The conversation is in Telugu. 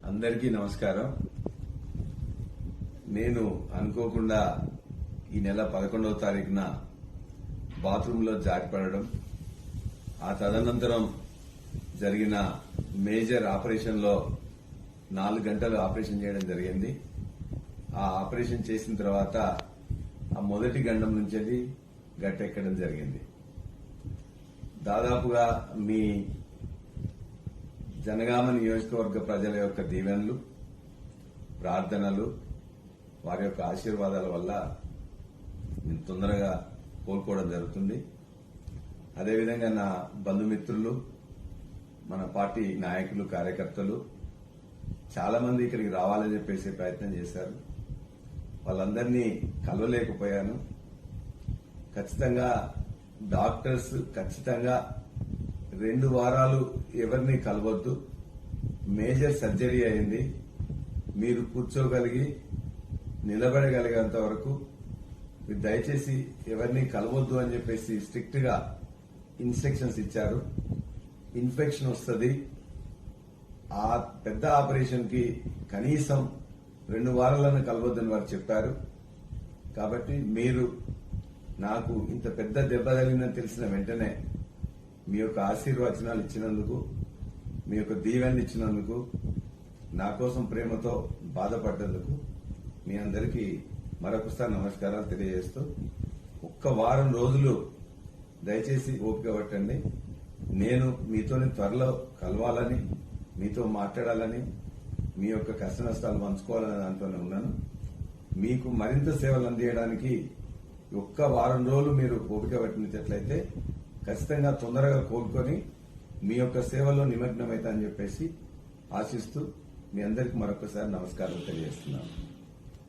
అందరికీ నమస్కారం. నేను అనుకోకుండా ఈ నెల 11వ తారీఖున బాత్రూంలో జారిపడడం, ఆ తదనంతరం జరిగిన మేజర్ ఆపరేషన్ లో 4 గంటలు ఆపరేషన్ చేయడం జరిగింది. ఆ ఆపరేషన్ చేసిన తర్వాత ఆ మొదటి గండం నుంచి గట్టెక్కడం జరిగింది. దాదాపుగా మీ జనగామ నియోజకవర్గ ప్రజల యొక్క దీవెనలు, ప్రార్థనలు, వారి యొక్క ఆశీర్వాదాల వల్ల నేను తొందరగా కోలుకోవడం జరుగుతుంది. అదేవిధంగా నా బంధుమిత్రులు, మన పార్టీ నాయకులు, కార్యకర్తలు చాలా మంది ఇక్కడికి రావాలని చెప్పేసి ప్రయత్నం చేశారు. వాళ్ళందరినీ కలవలేకపోయాను. ఖచ్చితంగా డాక్టర్స్ 2 వారాలు ఎవరిని కలవద్దు, మేజర్ సర్జరీ అయింది, మీరు కూర్చోగలిగి నిలబడగలిగేంత వరకు మీరు దయచేసి ఎవరిని కలవద్దు అని చెప్పేసి స్ట్రిక్ట్ గా ఇన్స్ట్రక్షన్స్ ఇచ్చారు. ఇన్ఫెక్షన్ వస్తుంది, ఆ పెద్ద ఆపరేషన్ కి కనీసం 2 వారాలను కలవద్దని వారు చెప్పారు. కాబట్టి మీరు నాకు ఇంత పెద్ద దెబ్బ తగిలిందని తెలిసిన వెంటనే మీ యొక్క ఆశీర్వచనాలు ఇచ్చినందుకు, మీ యొక్క దీవెనలు ఇచ్చినందుకు, నా కోసం ప్రేమతో బాధపడ్డందుకు మీ అందరికీ మరొకసారి నమస్కారాలు తెలియజేస్తూ, ఒక్క వారం రోజులు దయచేసి ఓపిక పట్టండి. నేను మీతోని త్వరలో కలవాలని, మీతో మాట్లాడాలని, మీ యొక్క కష్ట నష్టాలు పంచుకోవాలనే దాంట్లోనే ఉన్నాను. మీకు మరింత సేవలు అందించడానికి ఒక్క వారం రోజులు మీరు ఓపిక పట్టినట్లయితే ఖచ్చితంగా తొందరగా కోలుకొని మీ యొక్క సేవలో నిమగ్నమైతా అని చెప్పేసి ఆశిస్తూ మీ అందరికీ మరొకసారి నమస్కారం తెలియజేస్తున్నాను.